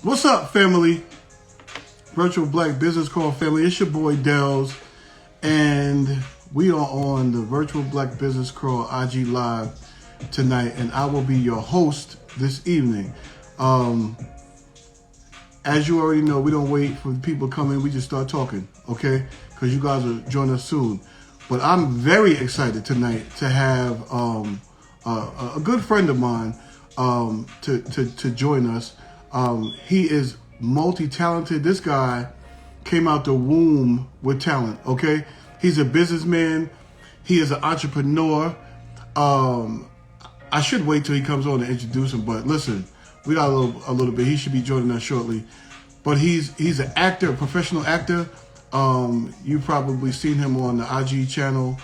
What's up, family? Virtual Black Business Call family. It's your boy Dells, and we are on the Virtual Black Business Call IG Live tonight, and I will be your host this evening. As you already know, we don't wait for people to come in. We just start talking, okay? Because you guys will join us soon. But I'm very excited tonight to have a good friend of mine to join us. He is multi-talented. This guy came out the womb with talent, okay? He's a businessman. He is an entrepreneur. I should wait till he comes on to introduce him, but listen, we got a little bit. He should be joining us shortly. But he's an actor, a professional actor. You've probably seen him on the IG channel.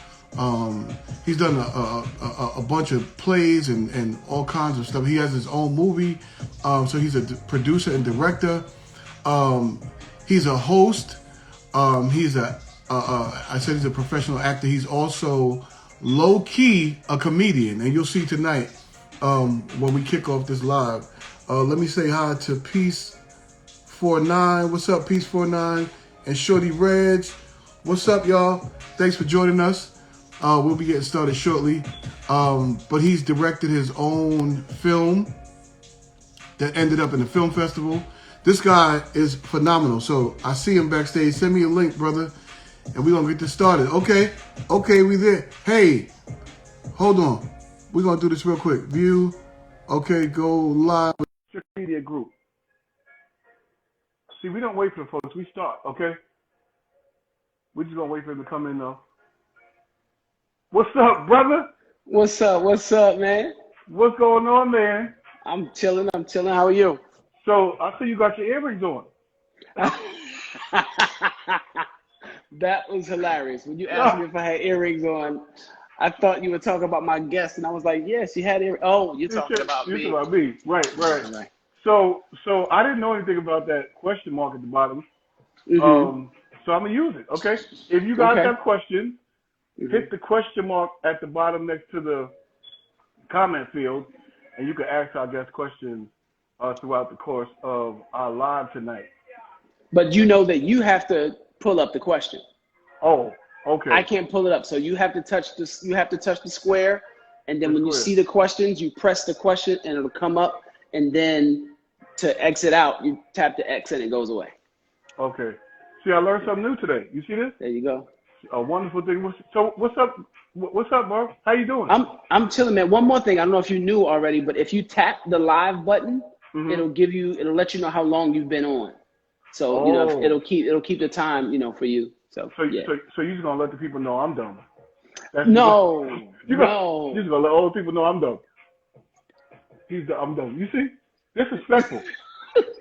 He's done a bunch of plays and all kinds of stuff. He has his own movie, so he's a producer and director. He's a host. I said he's a professional actor. He's also low key a comedian, and you'll see tonight when we kick off this live. Let me say hi to Peace49. What's up, Peace49? And Shorty Reg. What's up, y'all? Thanks for joining us. We'll be getting started shortly. But he's directed his own film that ended up in the film festival. This guy is phenomenal. So I see him backstage. Send me a link, brother, and we're going to get this started. Okay, we there. Hey, hold on. We're going to do this real quick. View. Okay, go live with Strickland Media Group. See, we don't wait for the folks. We start, okay? We're just going to wait for them to come in, though. What's up, brother? What's up, man? What's going on, man? I'm chilling. How are you? So, I see you got your earrings on. That was hilarious. When you asked me if I had earrings on, I thought you were talking about my guest, and I was like, yeah, she had earrings. Oh, you're talking about me. You're talking about me. Right. So I didn't know anything about that question mark at the bottom. Mm-hmm. So I'm going to use it, okay? If you guys have questions, hit the question mark at the bottom next to the comment field, and you can ask our guest questions throughout the course of our live tonight. But you know that you have to pull up the question. Oh, okay. I can't pull it up, so you have to touch this. You have to touch the square, and then when you see the questions, you press the question, and it'll come up. And then to exit out, you tap the X, and it goes away. Okay. See, I learned something new today. You see this? There you go. A wonderful thing. So what's up? What's up, bro? How you doing? I'm chilling, man. One more thing. I don't know if you knew already, but if you tap the live button, it'll let you know how long you've been on. So it'll keep the time, for you. So yeah. So you're just gonna let the people know I'm dumb? No. You're just gonna let all the people know I'm dumb. I'm dumb. You see? Disrespectful.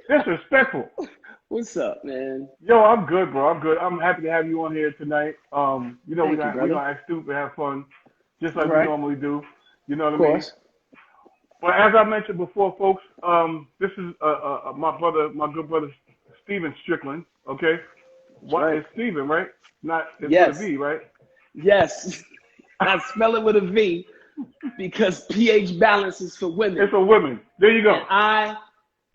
Disrespectful. What's up, man? Yo, I'm good, bro. I'm good. I'm happy to have you on here tonight. We're gonna act stupid, have fun, just like we normally do. You know what I mean? But as I mentioned before, folks, this is my good brother, Steven Strickland. Okay, It's Steven, right? It's with a V, right? Yes. I spell it with a V because pH balance is for women. It's for women. There you go. And I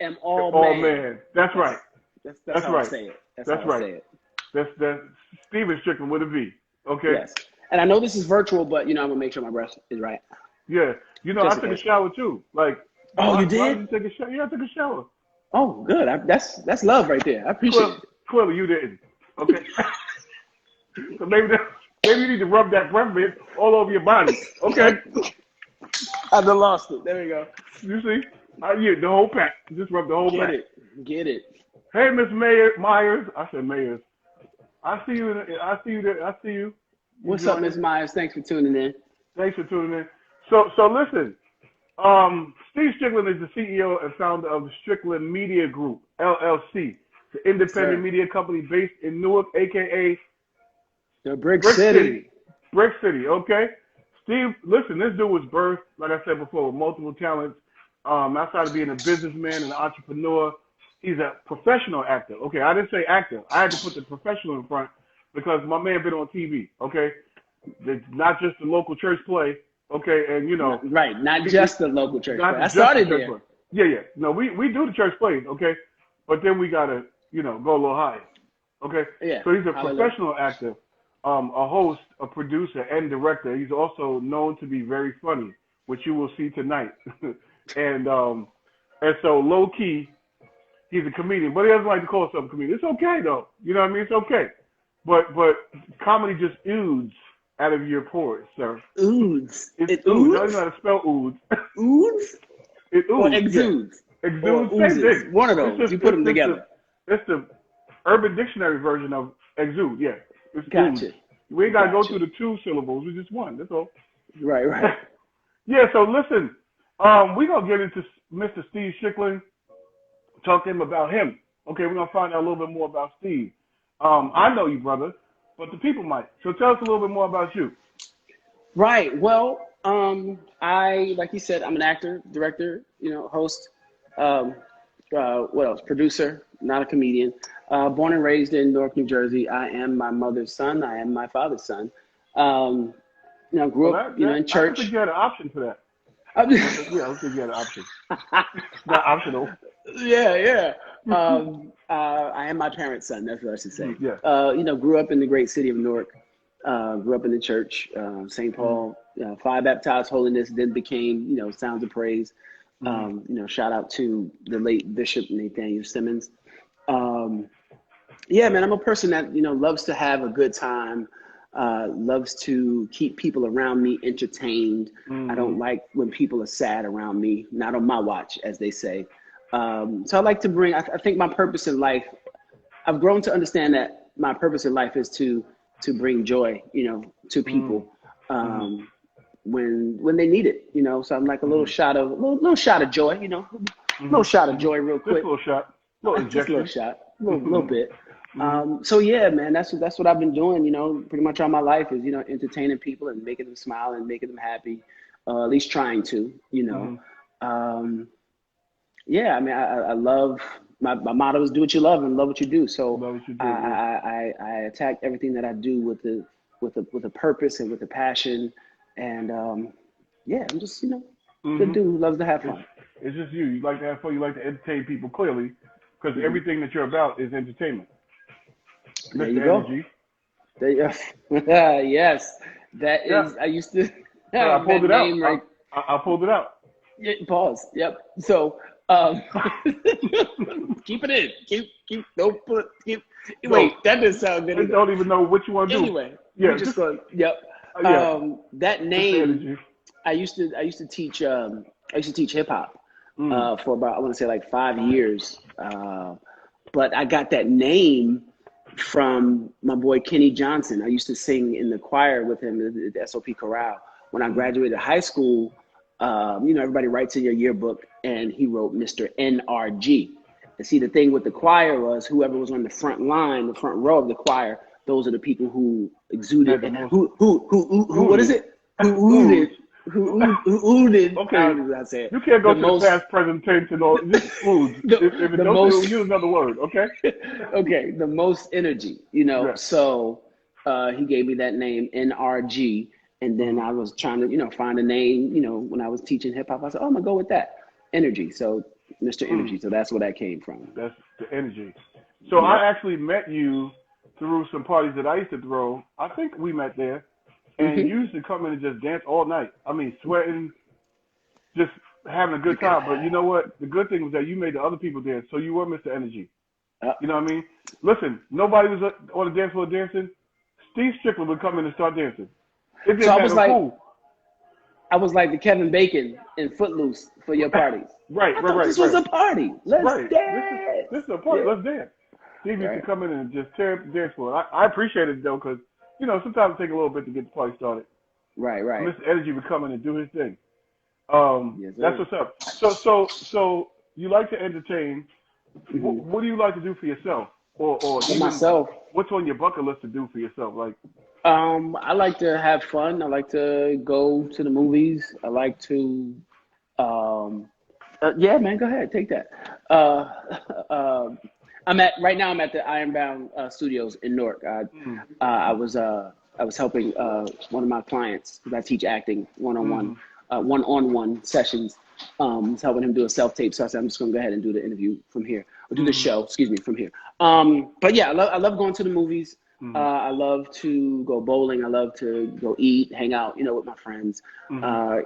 am all man. That's right. That's how right. I say it. That's right. That's Steven Strickland with a V. Okay. Yes. And I know this is virtual, but I'm gonna make sure my breath is right. Yeah. I took a shower too. Like. Oh, you did? You take a shower? Yeah, I took a shower. Oh, good. That's love right there. I appreciate it. Clearly, you didn't. Okay. So maybe you need to rub that breath mint all over your body. Okay. I done lost it. There we go. You see? The whole pack. Just rub the whole pack. Get it. Hey, Miss Myers. I said Myers. I see you. I see you. What's up, Miss Myers? Thanks for tuning in. Thanks for tuning in. So listen. Steve Strickland is the CEO and founder of the Strickland Media Group, LLC. It's an independent media company based in Newark, a.k.a. the Brick City. Brick City, okay? Steve, listen, this dude was birthed, like I said before, with multiple talents. Outside of being a businessman and an entrepreneur, he's a professional actor. Okay, I didn't say actor. I had to put the professional in front because my man been on TV, okay? It's not just the local church play. Okay, and right, not just the local church play. I started there. Yeah. No, we do the church plays, okay? but then we gotta, go a little higher. Okay. Yeah. So he's a Hallelujah. professional actor, a host, a producer, and director. He's also known to be very funny, which you will see tonight. and so low key, he's a comedian, but he doesn't like to call himself a comedian. It's okay though. You know what I mean? It's okay. But comedy just oozes out of your pores, sir. Ooze. It Ooze? I don't even know how to spell ooze. Ooze? It oozes. Or exudes? Yeah. Exudes. Or Same oozes. thing. One of those. You put them together. It's the Urban Dictionary version of exude. Yeah. It's Gotcha. ooze. We ain't got to go through the 2 syllables. We just one. That's all. Right. Yeah. So listen, we're going to get into Mr. Steve Strickland, talk to him about him. Okay. We're going to find out a little bit more about Steve. I know you, brother, but the people might. So tell us a little bit more about you. Right. Well, like you said, I'm an actor, director, host, what else? Producer, not a comedian. Born and raised in Newark, New Jersey. I am my mother's son. I am my father's son. Grew up, in church. I don't think you had an option for that. I don't think you had an option. Not optional. Yeah. I am my parents' son. That's what I should say. Yeah. Grew up in the great city of Newark. Grew up in the church, St. Paul, fire baptized holiness, then became, Sounds of Praise. Shout out to the late Bishop Nathaniel Simmons. Yeah, man, I'm a person that, loves to have a good time, loves to keep people around me entertained. I don't like when people are sad around me, not on my watch, as they say. So I like to bring, I think my purpose in life, I've grown to understand that my purpose in life is to bring joy, to people when they need it, So I'm like a little shot of joy, little shot of joy, real quick. Just a little shot, little injection. Just a little shot, little bit. So yeah, man, that's what I've been doing, pretty much all my life is entertaining people and making them smile and making them happy, at least trying to, Yeah, I mean, I love. My motto is do what you love and love what you do. So I attack everything that I do with a purpose and with a passion, and I'm just good dude who loves to have fun. It's just you. You like to have fun. You like to entertain people clearly, because everything that you're about is entertainment. There Mr. you go. Energy. Yes, that is. I used to. I pulled it out. Right. I pulled it out. Yeah, pause. Yep. So. Keep it in. Keep. Don't put. Keep. No, wait, that doesn't sound good. I don't even know what you want to do. Anyway, yeah, just go. Yep. That name. I used to teach. I used to teach hip hop for about, I want to say, like 5 years. But I got that name from my boy Kenny Johnson. I used to sing in the choir with him at the SOP Chorale. When I graduated high school, everybody writes in your yearbook, and he wrote Mr. NRG. And see, the thing with the choir was whoever was on the front line, the front row of the choir, those are the people who exuded, who what is it? Who oozed. Okay. You can't go to the past, present tense, and all. Just food. If it don't use another word, okay? Okay, the most energy, Yeah. So he gave me that name, NRG. And then I was trying to, find a name, when I was teaching hip hop. I said, oh, I'm going to go with that. Energy. So Mr. Energy. So that's where that came from. That's the energy. So I actually met you through some parties that I used to throw. I think we met there. And you used to come in and just dance all night. I mean, sweating, just having a good time. But you know what? The good thing was that you made the other people dance. So you were Mr. Energy. You know what I mean? Listen, nobody was on the dance floor dancing. Steve Strickland would come in and start dancing. So I was like the Kevin Bacon in Footloose for your parties. Right. This was a party. Let's dance. This is a party. Yeah. Let's dance. Steve used to come in and just tear up the dance floor. I appreciate it though, because sometimes it takes a little bit to get the party started. Right. Mr. Energy would come in and do his thing. Yes, that's what's up. So you like to entertain. What do you like to do for yourself, or for myself? What's on your bucket list to do for yourself? Like, I like to have fun. I like to go to the movies. I like to, yeah, man, go ahead, take that. Right now I'm at the Ironbound Studios in Newark. I was helping one of my clients, because I teach acting one-on-one sessions. was helping him do a self-tape. So I said, I'm just going to go ahead and do the interview from here, or do the show, excuse me, from here. But yeah, I love going to the movies. I love to go bowling. I love to go eat, hang out, with my friends.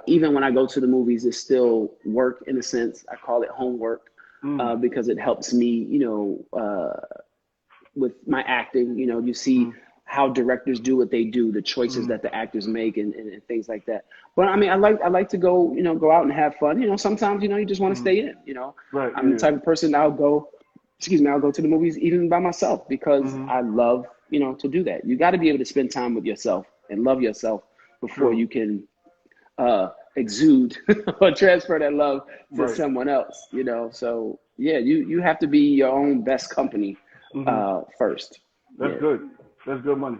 Even when I go to the movies, it's still work in a sense. I call it homework because it helps me, with my acting. You see how directors do what they do, the choices that the actors make, and things like that. But I mean, I like to go, go out and have fun. Sometimes, you just want to stay in. Right, I'm the type of person I'll go to the movies even by myself because I love, to do that. You got to be able to spend time with yourself and love yourself before you can exude or transfer that love to someone else. So yeah, you have to be your own best company first. That's good. That's good money.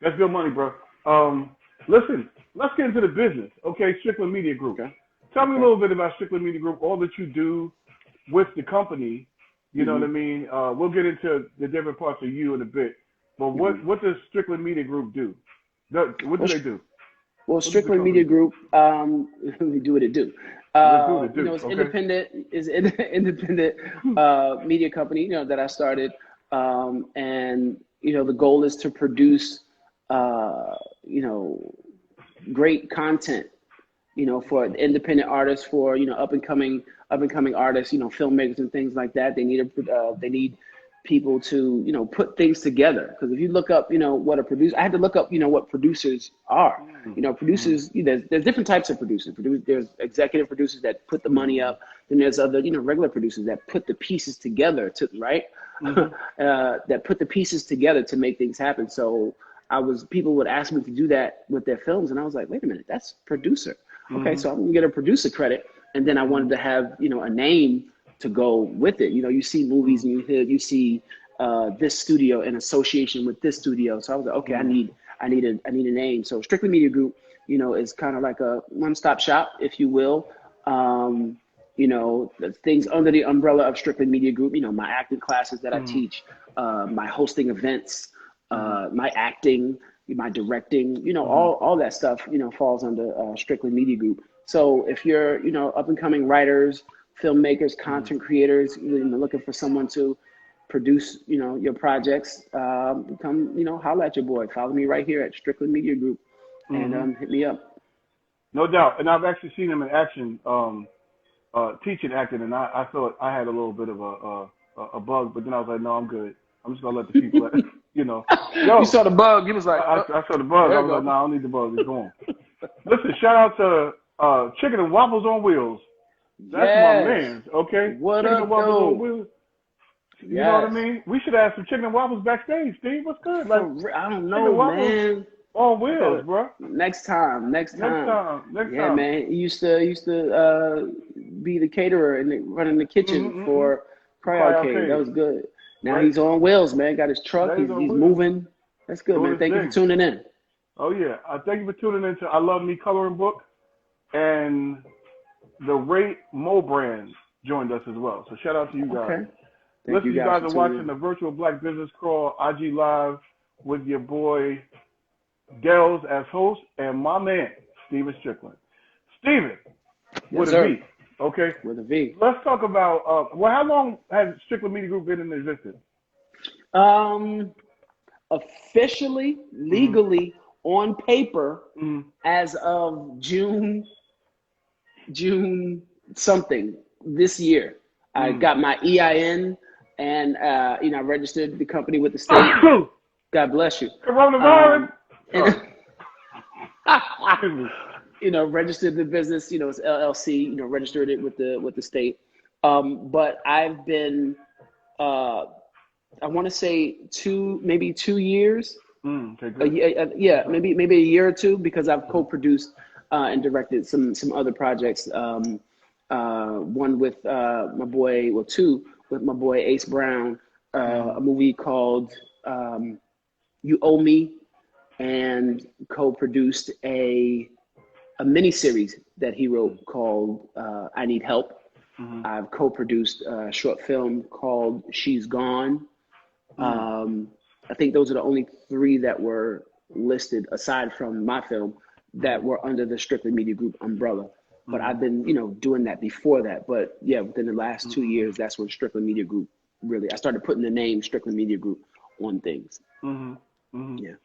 That's good money, bro. Listen, let's get into the business. Okay, Strickland Media Group. Okay. Tell me a little bit about Strickland Media Group, all that you do with the company. You know what I mean? We'll get into the different parts of you in a bit. But what does Strickland Media Group do? What do they do? Well, Strickland Media Group, we do what it do. It's independent. Is independent media company. That I started, and the goal is to produce, great content, for independent artists, for up and coming artists, filmmakers and things like that. They need people to put things together, because if you look up what a producer, I had to look up what producers are. Producers, there's different types of producers. There's executive producers that put the money up, then there's other regular producers that put the pieces together that put the pieces together to make things happen. So people would ask me to do that with their films, and I was like, wait a minute, that's producer. Okay, so I'm gonna get a producer credit, and then I wanted to have a name to go with it. You see movies and you see this studio in association with this studio. So I was like, okay, I need a name. So Strictly Media Group, is kind of like a one-stop shop, if you will. The things under the umbrella of Strickland Media Group, my acting classes that I teach, my hosting events, my acting, my directing, all that stuff, falls under Strickland Media Group. So if you're, up and coming writers, filmmakers, content creators, looking for someone to produce, your projects, come, holler at your boy. Follow me right here at Strickland Media Group and hit me up. No doubt. And I've actually seen him in action, teaching acting, and I thought I had a little bit of a bug, but then I was like, no, I'm good. I'm just gonna let the people, Yo, you saw the bug. He was like, I saw the bug. I was like, no, I don't need the bug. It's gone. Listen, shout out to Chicken and Waffles on Wheels. That's my man. Okay. What Chicken up, and Waffles on Wheels. You know what I mean? We should have some Chicken and Waffles backstage, Steve. What's good? Like, I don't know, man. On wheels, bro. Next time. Yeah, man. He used to be the caterer and running the kitchen for Cry Arcade. That was good. Now he's on wheels, man. Got his truck. He's moving. That's good, man. Thank you for tuning in. Oh yeah, thank you for tuning in to I Love Me Coloring Book, and the Ray Mo brand joined us as well. So shout out to you guys. Okay. Listen, you guys are watching the Virtual Black Business Crawl IG Live with your boy Dels as host and my man Steven Strickland. Steven, with a V. Okay. With a V. Let's talk about how long has Strickland Media Group been in existence? Officially, legally, on paper, as of June something this year. I got my EIN and I registered the company with the state. God bless you. Coronavirus. Registered the business, it's LLC, registered it with the state. But I've been, I want to say maybe 2 years. Okay, maybe a year or two, because I've co-produced and directed some other projects. One with my boy, well, two with my boy Ace Brown, a movie called You Owe Me, and co-produced a miniseries that he wrote called I Need Help. I've co-produced a short film called She's Gone. I think those are the only three that were listed, aside from my film, that were under the Strickland Media Group umbrella. but I've been, doing that before that. But yeah, within the last 2 years, that's when Strickland Media Group I started putting the name Strickland Media Group on things. Yeah.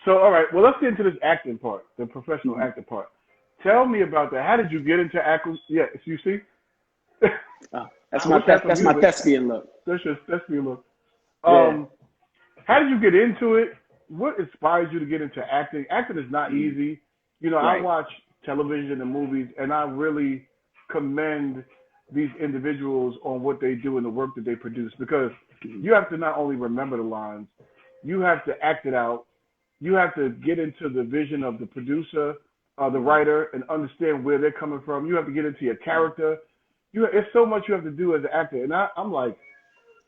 So, all right, well, let's get into this acting part, the professional acting part. Tell me about that. How did you get into acting? Yeah, you see? That's my thespian look. That's your thespian look. Yeah. How did you get into it? What inspired you to get into acting? Acting is not easy. Right. I watch television and movies, and I really commend these individuals on what they do and the work that they produce, because you have to not only remember the lines, you have to act it out. You have to get into the vision of the producer, the writer, and understand where they're coming from. You have to get into your character. It's so much you have to do as an actor. And I'm like,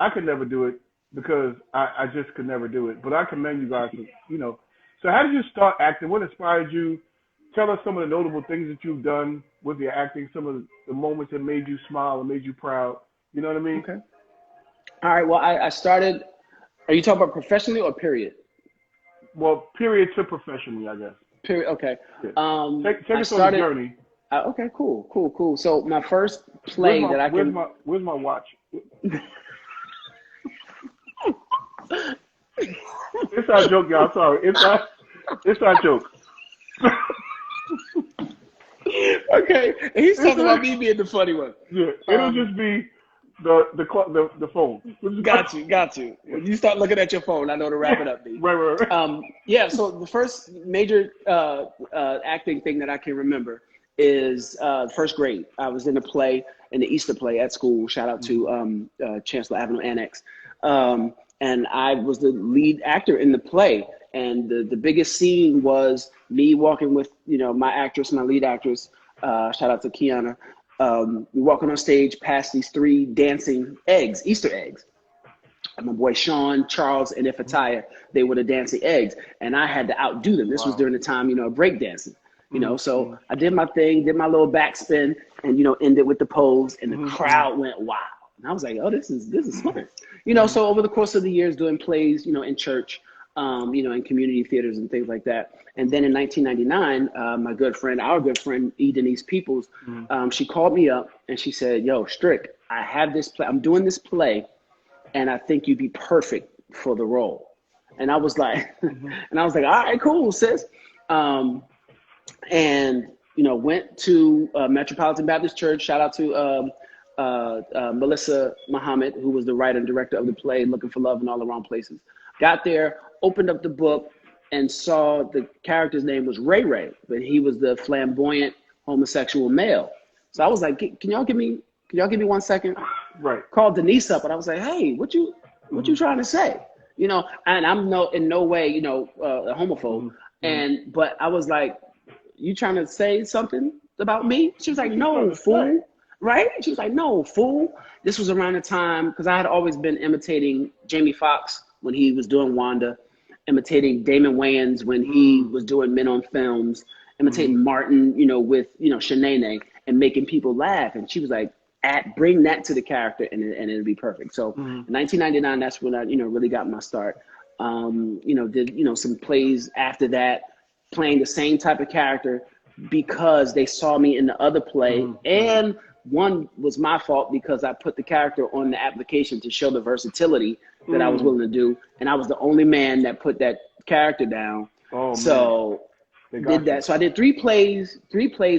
I could never do it because I just could never do it. But I commend you guys for, So how did you start acting? What inspired you? Tell us some of the notable things that you've done with your acting, some of the moments that made you smile and made you proud. You know what I mean? Okay. All right. Well, I started, are you talking about professionally or period? Well, period to professionally, I guess. Period. Okay. Yeah. Take us on the journey. Okay, cool. So my first play Where's my watch? It's our joke, y'all. Sorry. It's our joke. Okay. He's talking about me being the funny one. Yeah. It'll just be the phone. Got you. When you start looking at your phone, I know to wrap it up, B. Right. Yeah, so the first major acting thing that I can remember is first grade. I was in the Easter play at school. Shout out to Chancellor Avenue Annex. And I was the lead actor in the play. And the biggest scene was me walking with, my lead actress, shout out to Kiana. We walking on stage past these 3 dancing Easter eggs. And my boy Sean, Charles, and Ifataya, they were the dancing eggs. And I had to outdo them. This was during the time, of break dancing. So I did my thing, did my little backspin, and ended with the pose, and the crowd went wild. And I was like, oh, this is fun. So over the course of the years, doing plays, in church, in community theaters and things like that. And then in 1999, our good friend, E. Denise Peoples, she called me up and she said, yo, Strick, I have this play. I'm doing this play, and I think you'd be perfect for the role. And I was like, all right, cool, sis. And went to Metropolitan Baptist Church. Shout out to Melissa Muhammad, who was the writer and director of the play Looking for Love in All the Wrong Places. Got there, opened up the book, and saw the character's name was Ray Ray, but he was the flamboyant homosexual male. So I was like, can y'all give me 1 second? Right. Called Denise up, and I was like, hey, what you trying to say? And I'm in no way, a homophobe. But I was like, you trying to say something about me? She was like, no, fool. Right? She was like, no, fool. This was around the time, because I had always been imitating Jamie Foxx when he was doing Wanda, imitating Damon Wayans when he was doing Men on Films, imitating Martin, with, Shanae, and making people laugh. And she was like, bring that to the character and it'll be perfect. So in 1999, that's when I, really got my start. Did, some plays after that, playing the same type of character because they saw me in the other play. And one was my fault because I put the character on the application to show the versatility that I was willing to do. And I was the only man that put that character down. So did that. So I did 3 plays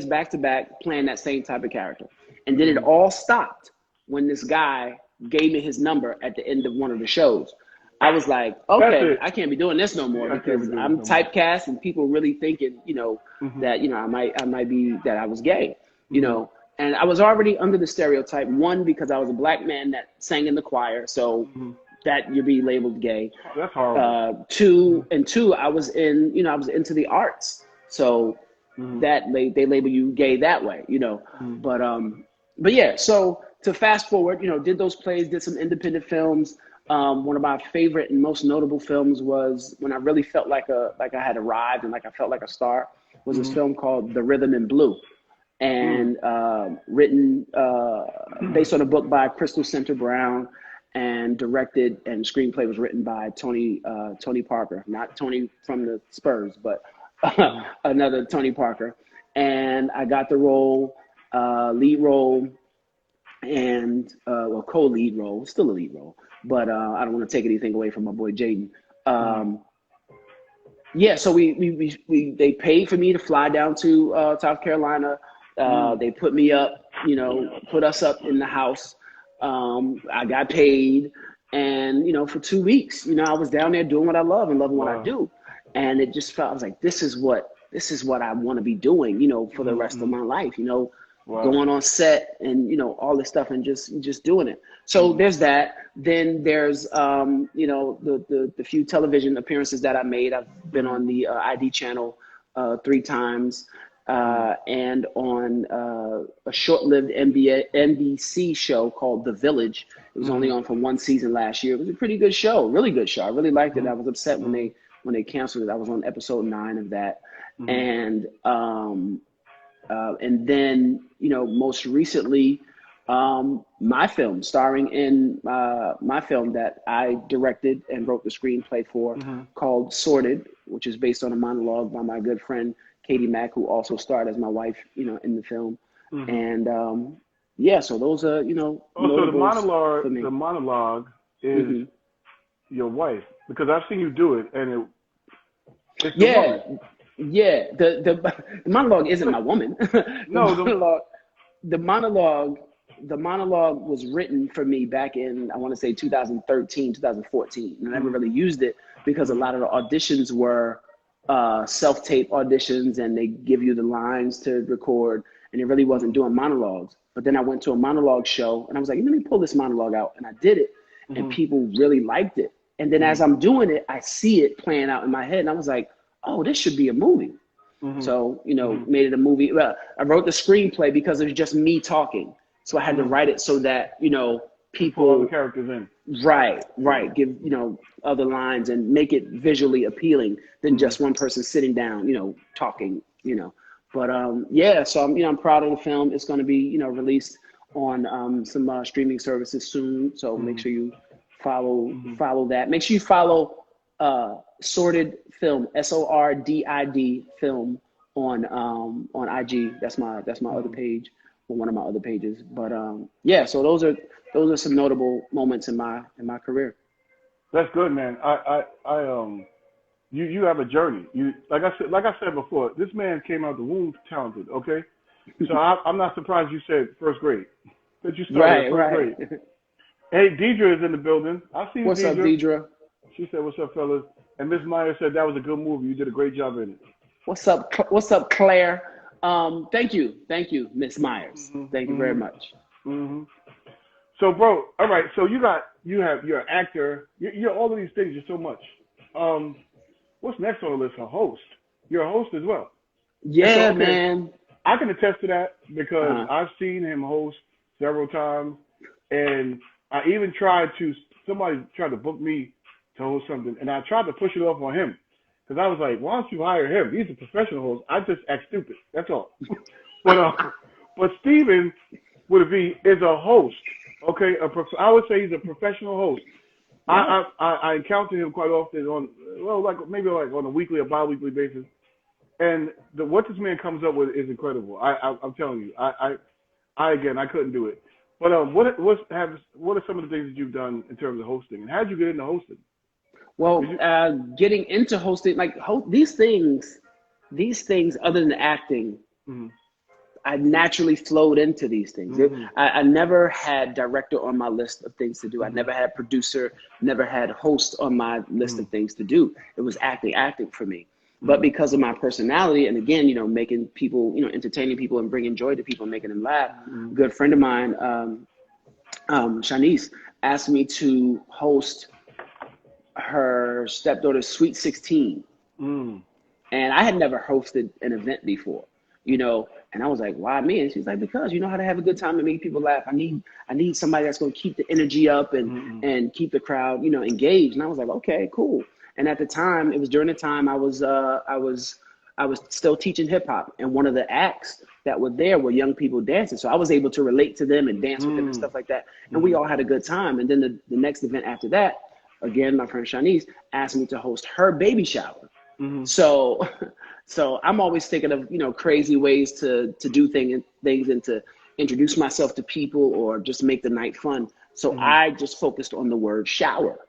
back to back playing that same type of character. And then it all stopped when this guy gave me his number at the end of one of the shows. I was like, okay, I can't be doing this no more because I'm typecast and people really thinking, that, I might be, that I was gay, and I was already under the stereotype. 1, because I was a black man that sang in the choir. So that you'd be labeled gay. That's horrible. 2, I was I was into the arts. So that they label you gay that way, but yeah, so to fast forward, did those plays, did some independent films. One of my favorite and most notable films was when I really felt like I had arrived and like I felt like a star, was this film called The Rhythm in Blue, and written based on a book by Crystal Center Brown, and directed, and screenplay was written by Tony Parker, not Tony from the Spurs, but another Tony Parker. And I got the role. lead role, and well, co-lead role, still a lead role, but I don't want to take anything away from my boy Jaden. Yeah, so they paid for me to fly down to South Carolina. They put me up, put us up in the house. I got paid, and for 2 weeks, I was down there doing what I love and loving what I do, and it just felt, I was like, this is what I want to be doing, for the rest of my life, going on set and all this stuff and just doing it. So there's that. Then there's the few television appearances that I made. I've been on the ID channel 3 times, and on a short-lived NBC show called The Village. It was only on for 1 season last year. It was a pretty good show, really good show. I really liked it. I was upset when they canceled it. I was on episode 9 of that, and then most recently, my film, starring in my film that I directed and wrote the screenplay for, called Sorted, which is based on a monologue by my good friend Katie Mack, who also starred as my wife, in the film. And so those are, so the monologue is your wife, because I've seen you do it, and it's the woman. Yeah, the monologue isn't my woman. The monologue was written for me back in, I want to say 2013, 2014. And I never really used it because a lot of the auditions were self-tape auditions, and they give you the lines to record, and it really wasn't doing monologues. But then I went to a monologue show, and I was like, let me pull this monologue out. And I did it, and people really liked it. And then as I'm doing it, I see it playing out in my head, and I was like, oh, this should be a movie. So, made it a movie. Well, I wrote the screenplay because it was just me talking. So I had to write it so that, people. All the characters in. Right. Give, other lines and make it visually appealing than just one person sitting down, talking, But so I'm proud of the film. It's going to be, released on some streaming services soon. So make sure you follow that. Make sure you follow Sorted Film, SORDID Film on IG. That's my other page, or one of my other pages. But so those are some notable moments in my career. That's good, man. You have a journey. Like I said before, this man came out the womb talented. Okay, so I'm not surprised you said first grade. That you started first grade. Hey, Deidre is in the building. I see you. What's up, Deidre? She said, "What's up, fellas?" And Miss Myers said that was a good movie. You did a great job in it. What's up, Claire? Thank you, Miss Myers. Thank you very much. So, bro, all right. So you're an actor. You're all of these things. You're so much. What's next on the list? A host. You're a host as well. Yeah, so, man. I can attest to that because I've seen him host several times, and I even somebody tried to book me to host something, and I tried to push it off on him because I was like, why don't you hire him? He's a professional host. I just act stupid. That's all. But Steven is a host. Okay, I would say he's a professional host. Yeah. I encounter him quite often on a weekly or bi-weekly basis, and what this man comes up with is incredible. I'm telling you, I couldn't do it. But what are some of the things that you've done in terms of hosting, and how did you get into hosting? Well, getting into hosting, these things other than acting, I naturally flowed into these things. I never had director on my list of things to do. I never had producer, never had host on my list of things to do. It was acting for me. But because of my personality, and again, making people, entertaining people and bringing joy to people, making them laugh, a good friend of mine, Shanice, asked me to host her stepdaughter's Sweet 16. And I had never hosted an event before, and I was like, why me? And she's like, because you know how to have a good time and make people laugh. I need somebody that's going to keep the energy up and keep the crowd, engaged. And I was like, okay, cool. And at the time, it was during the time I was still teaching hip hop, and one of the acts that were there were young people dancing. So I was able to relate to them and dance with them and stuff like that. And we all had a good time. And then the next event after that, again, my friend Shanice asked me to host her baby shower. So I'm always thinking of, crazy ways to do things and to introduce myself to people or just make the night fun. So I just focused on the word shower.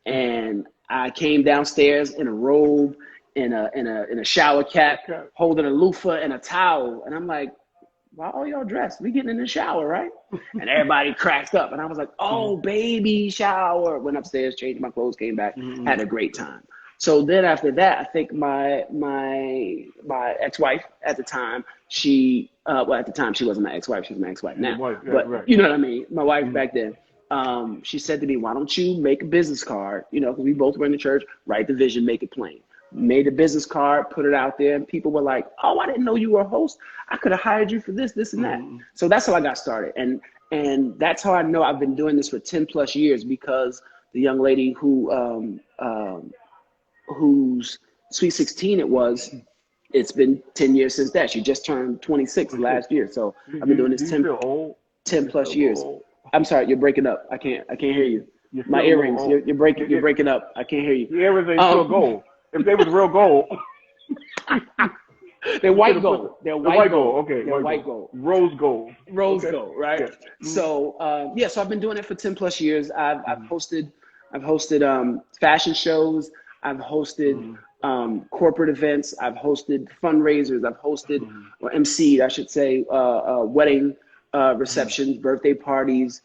And I came downstairs in a robe, in a shower cap, holding a loofah and a towel. And I'm like, why all y'all dressed? We getting in the shower, right? And everybody cracked up. And I was like, oh, baby shower. Went upstairs, changed my clothes, came back, had a great time. So then after that, I think my ex-wife at the time, at the time she wasn't my ex-wife, she's my ex-wife now. But you know what I mean? My wife back then, she said to me, why don't you make a business card? Because we both were in the church, write the vision, make it plain. Made a business card, put it out there, and people were like, oh, I didn't know you were a host. I could have hired you for this, and that. So that's how I got started. And that's how I know I've been doing this for 10 plus years, because the young lady whose Sweet 16 it's been 10 years since that. She just turned 26 last year. So I've been doing this 10 plus years. I'm sorry, you're breaking up. I can't hear you. My earrings, you're breaking up. I can't hear you. The earrings ain't still gold. If they was real gold. They're white gold. They're white gold. Okay. They're white gold. Rose gold. Gold, right? Yeah. So so I've been doing it for 10 plus years. I've hosted fashion shows. I've hosted corporate events. I've hosted fundraisers. I've hosted or emceed, I should say, wedding receptions, birthday parties.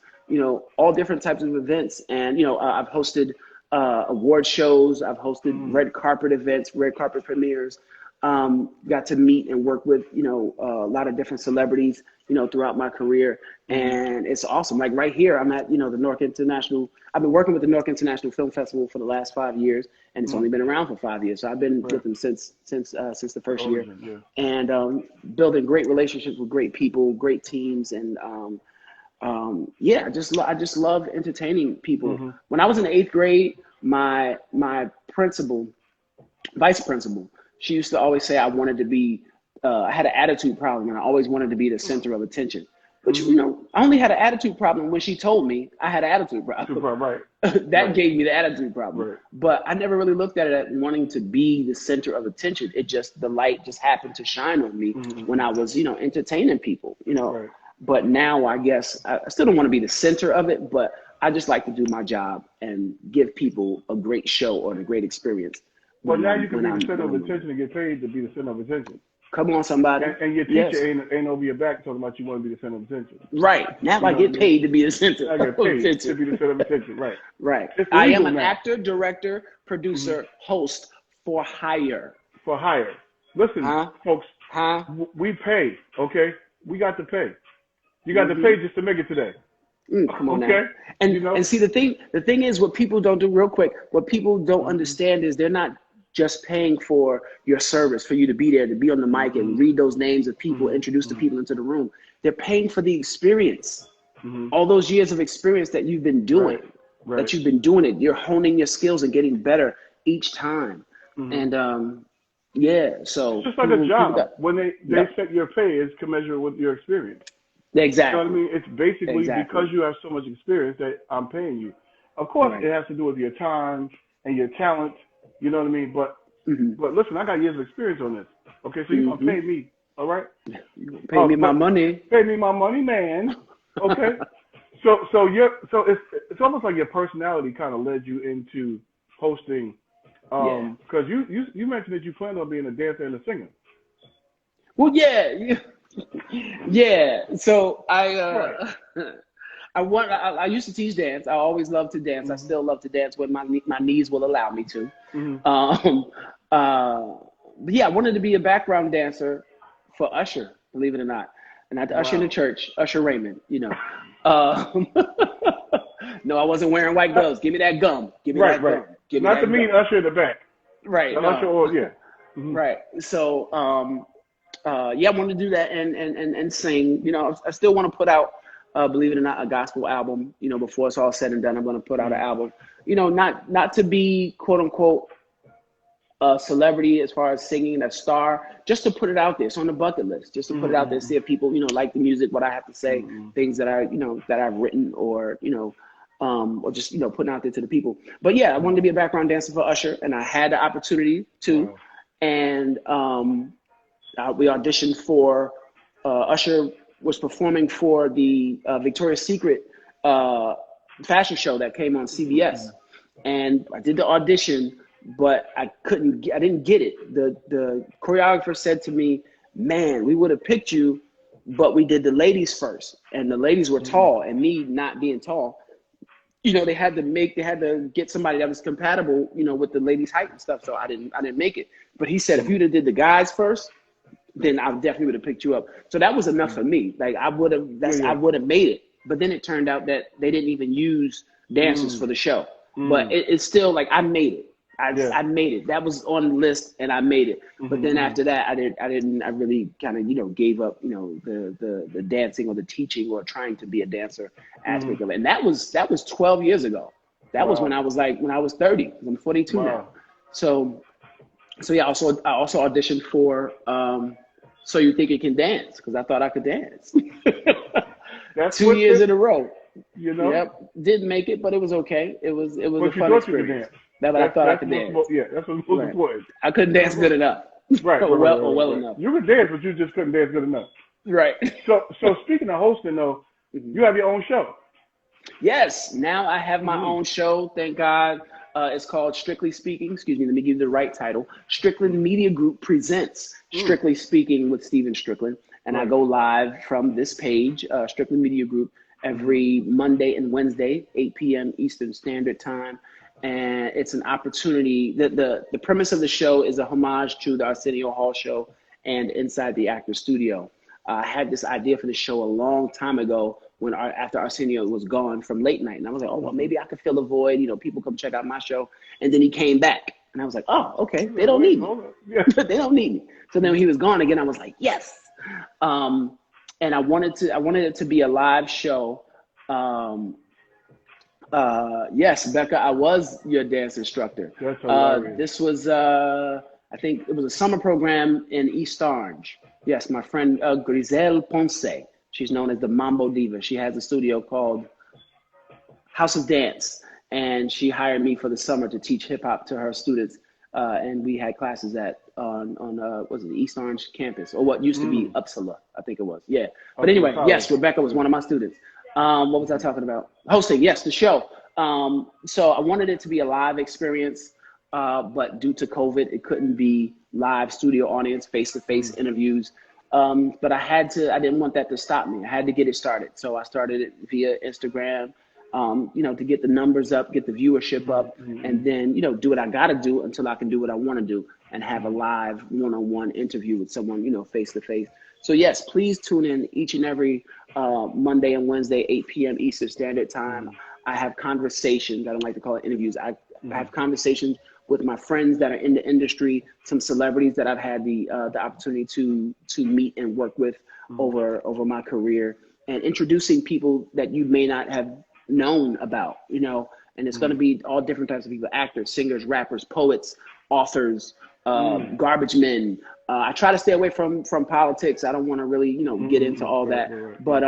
All different types of events. And I've hosted award shows. I've hosted red carpet events, red carpet premieres. Got to meet and work with, a lot of different celebrities, throughout my career. And it's awesome. Like right here, I'm at, the Newark International. I've been working with the Newark International Film Festival for the last 5 years, and it's only been around for 5 years. So I've been with them since the first year, and building great relationships with great people, great teams, and I just love entertaining people. When I was in the 8th grade, my vice principal, she used to always say I wanted to be, I had an attitude problem, and I always wanted to be the center of attention. But I only had an attitude problem when she told me I had an attitude problem. Right. That gave me the attitude problem. Right. But I never really looked at it as wanting to be the center of attention. The light just happened to shine on me when I was, entertaining people, Right. But now I guess I still don't want to be the center of it, but I just like to do my job and give people a great show or a great experience. Well, now you can be the center of attention and get paid to be the center of attention. Come on, somebody. And your teacher ain't over your back talking about you want to be the center of attention. Right. Now I get paid to be the center of attention. To be the center of attention, right. Right. I am an actor, director, producer, host for hire. For hire. Listen, folks, we pay, okay? We got to pay. You got to pay just to make it today. Come on now. And see, the thing is, what people don't do real quick, what people don't understand is they're not just paying for your service, for you to be there, to be on the mic and read those names of people, introduce the people into the room. They're paying for the experience. All those years of experience that you've been doing, that you've been doing it. You're honing your skills and getting better each time. And so. It's just like a job. When they set your pay, it's commensurate with your experience. Exactly. You know what I mean? It's basically because you have so much experience that I'm paying you. Of course, it has to do with your time and your talent. You know what I mean? But listen, I got years of experience on this. Okay, so you're gonna pay me, all right? Pay me my money. Pay me my money, man. Okay. so it's almost like your personality kind of led you into hosting, because you mentioned that you planned on being a dancer and a singer. Well, So I used to teach dance. I always loved to dance. I still love to dance when my knees will allow me to. I wanted to be a background dancer for Usher, believe it or not. And I had to usher in the church, Usher Raymond, No, I wasn't wearing white gloves. Give me that gum. Give me that gum. Give me not the mean Usher in the back. Right. Usher, Right. So, I wanted to do that and sing. I still want to put out, believe it or not, a gospel album. Before it's all said and done, I'm going to put out an album. Not to be quote unquote a celebrity as far as singing, a star, just to put it out there. It's on the bucket list, just to put it out there, see if people like the music, what I have to say, things that that I've written, or or just putting out there to the people. But I wanted to be a background dancer for Usher, and I had the opportunity to. and we auditioned for Usher was performing for the Victoria's Secret fashion show that came on CBS, and I did the audition, but I didn't get it. The choreographer said to me, "Man, we would have picked you, but we did the ladies first, and the ladies were tall, and me not being tall, they had to get somebody that was compatible, with the ladies' height and stuff. So I didn't make it. But he said if you'd have did the guys first, then I definitely would have picked you up. So that was enough for me. Like I would have made it. But then it turned out that they didn't even use dancers for the show. But it's still like I made it. I made it. That was on the list, and I made it. But then after that, I really kind of, gave up, the dancing or the teaching or trying to be a dancer aspect of it. And that was 12 years ago. That was when I was 30. I'm 42 now. So yeah. I also auditioned for So You Think You Can Dance, because I thought I could dance. That's 2 years in a row. Yep. Didn't make it, but it was okay. It was a fun experience. I thought I could dance. That's what's most important. I couldn't dance good enough. Right. well enough. You could dance, but you just couldn't dance good enough. Right. So speaking of hosting, though, you have your own show. Yes. Now I have my own show. Thank God. It's called Strictly Speaking. Excuse me. Let me give you the right title. Strickland Media Group presents Strictly Speaking with Steven Strickland. And I go live from this page, Strickland Media Group, every Monday and Wednesday, 8 p.m. Eastern Standard Time. And it's an opportunity. The premise of the show is a homage to the Arsenio Hall show and Inside the Actors Studio. I had this idea for the show a long time ago after Arsenio was gone from late night. And I was like, oh, well, maybe I could fill a void. People come check out my show. And then he came back. And I was like, oh, okay. They don't need me. They don't need me. So then when he was gone again, I was like, yes. And I wanted it to be a live show. Yes, Becca, I was your dance instructor. That's hilarious. This was, I think it was a summer program in East Orange. Yes, my friend Griselle Ponce. She's known as the Mambo Diva. She has a studio called House of Dance, and she hired me for the summer to teach hip hop to her students. And we had classes on was it the East Orange campus, or what used to be Uppsala, I think it was. Yeah. But anyway, yes, Rebecca was one of my students. What was I talking about? Hosting, yes, the show. So I wanted it to be a live experience, but due to COVID, it couldn't be live studio audience, face-to-face interviews. But I didn't want that to stop me. I had to get it started. So I started it via Instagram, to get the numbers up, get the viewership up, and then, do what I got to do until I can do what I want to do and have a live one-on-one interview with someone, face-to-face. So yes, please tune in each and every Monday and Wednesday, 8 p.m. Eastern Standard Time. I have conversations. I don't like to call it interviews. I have conversations with my friends that are in the industry, some celebrities that I've had the opportunity to meet and work with over my career, and introducing people that you may not have known about, and it's going to be all different types of people: actors, singers, rappers, poets, authors, garbage men. I try to stay away from politics. I don't want to really, get into all that, but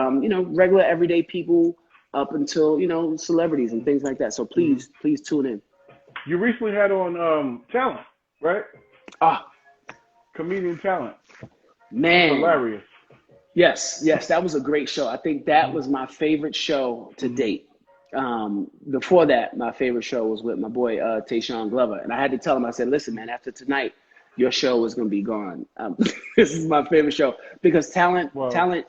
regular everyday people up until, celebrities and things like that. So please tune in. You recently had on Talent, right? Comedian Talent. Man. Hilarious. Yes, that was a great show. I think that was my favorite show to date. Before that, my favorite show was with my boy Tayshawn Glover. And I had to tell him, I said, listen, man, after tonight, your show is going to be gone. This is my favorite show because Talent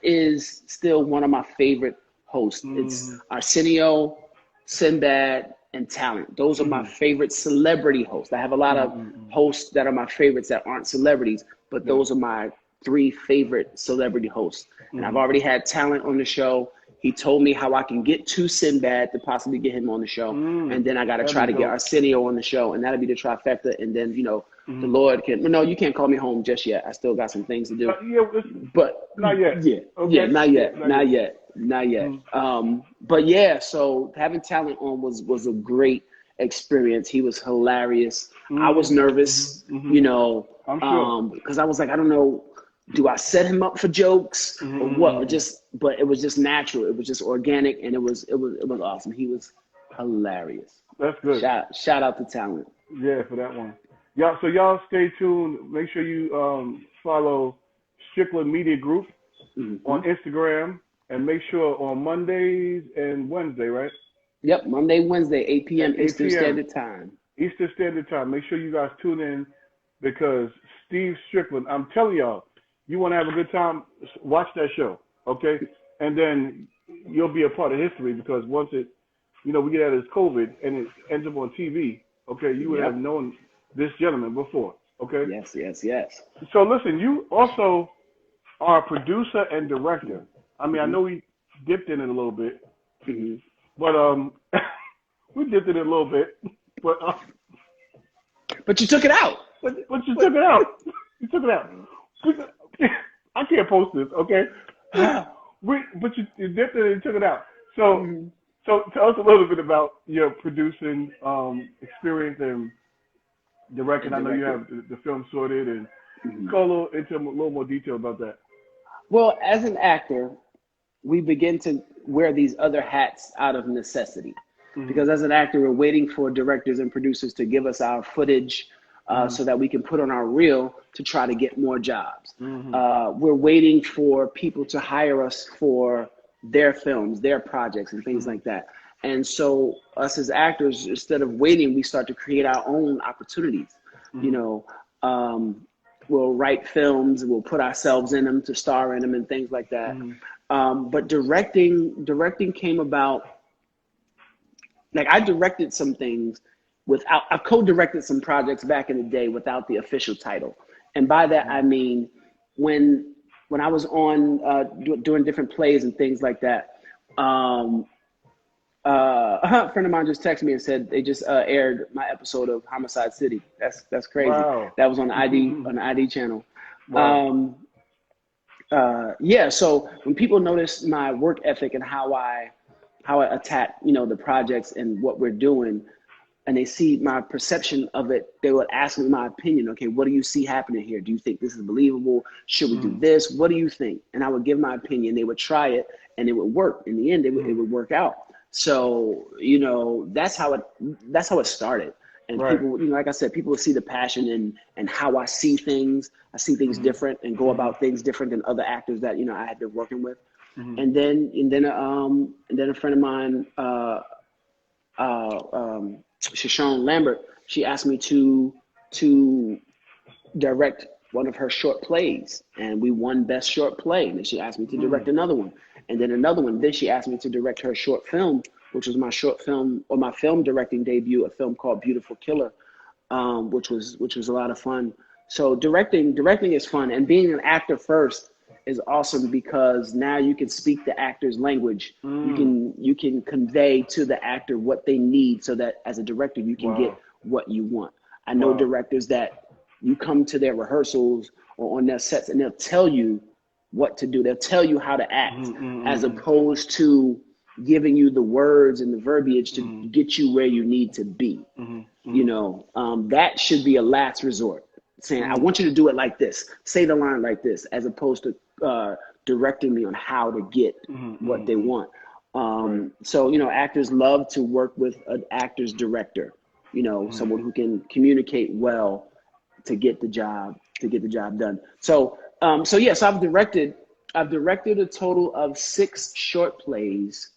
is still one of my favorite hosts. It's Arsenio, Sinbad, and Talent. Those are my favorite celebrity hosts. I have a lot of hosts that are my favorites that aren't celebrities, but those are my 3 favorite celebrity hosts. And I've already had Talent on the show. He told me how I can get to Sinbad to possibly get him on the show. And then I got to try to get Arsenio on the show, and that'll be the trifecta. And then, the Lord can, no, you can't call me home just yet. I still got some things to do. But not yet. Yeah. Okay. Yeah, not yet. But yeah, so having Talent on was a great experience. He was hilarious. I was nervous, I'm sure. because I was like, I don't know, do I set him up for jokes or what? But it was just natural. It was just organic, and it was awesome. He was hilarious. That's good. Shout out to Talent. Yeah, for that one. So y'all stay tuned. Make sure you follow Strickland Media Group on Instagram, and make sure on Mondays and Wednesday, right? Yep, Monday, Wednesday, 8 p.m. 8 Eastern p.m. Standard Time. Eastern Standard Time. Make sure you guys tune in, because Steve Strickland, I'm telling y'all, you want to have a good time, watch that show, okay? And then you'll be a part of history, because once it, we get out of this COVID and it ends up on TV, okay, you would have known this gentleman before, okay? Yes. So listen, you also are a producer and director. I mean, I know we dipped in it a little bit, but we dipped in it a little bit, but you took it out. But you took it out. You took it out. I can't post this, okay? But you dipped in it and took it out. So tell us a little bit about your producing experience and directing. I know you have the film sorted, and go into a little more detail about that. Well, as an actor, we begin to wear these other hats out of necessity. Because as an actor, we're waiting for directors and producers to give us our footage so that we can put on our reel to try to get more jobs. We're waiting for people to hire us for their films, their projects, and things like that. And so us as actors, instead of waiting, we start to create our own opportunities. We'll write films, we'll put ourselves in them to star in them and things like that. But directing came about. Like, I directed some things I've co-directed some projects back in the day without the official title. And by that, I mean, when I was on doing different plays and things like that, a friend of mine just texted me and said they just aired my episode of Homicide City. That's crazy. Wow. That was on the ID channel. Wow. So when people notice my work ethic and how I attack, the projects and what we're doing, and they see my perception of it, they would ask me my opinion. Okay, what do you see happening here? Do you think this is believable? Should we do this? What do you think? And I would give my opinion. They would try it, and it would work. In the end, it would work out. So, that's how it started. And people, like I said, people will see the passion and how I see things. I see things different and go about things different than other actors that, I had been working with. And then a friend of mine, Shoshone Lambert, she asked me to direct one of her short plays, and we won Best Short Play. And then she asked me to direct another one, and then another one. Then she asked me to direct her short film, which was my short film or my film directing debut, a film called Beautiful Killer, which was a lot of fun. So directing is fun, and being an actor first is awesome, because now you can speak the actor's language. You can convey to the actor what they need, so that as a director you can get what you want. I know directors that you come to their rehearsals or on their sets and they'll tell you what to do. They'll tell you how to act, as opposed to giving you the words and the verbiage to get you where you need to be. That should be a last resort. Saying, I want you to do it like this, say the line like this, as opposed to directing me on how to get what they want. So, actors love to work with an actor's director, someone who can communicate well to get the job done. So I've directed a total of 6 short plays,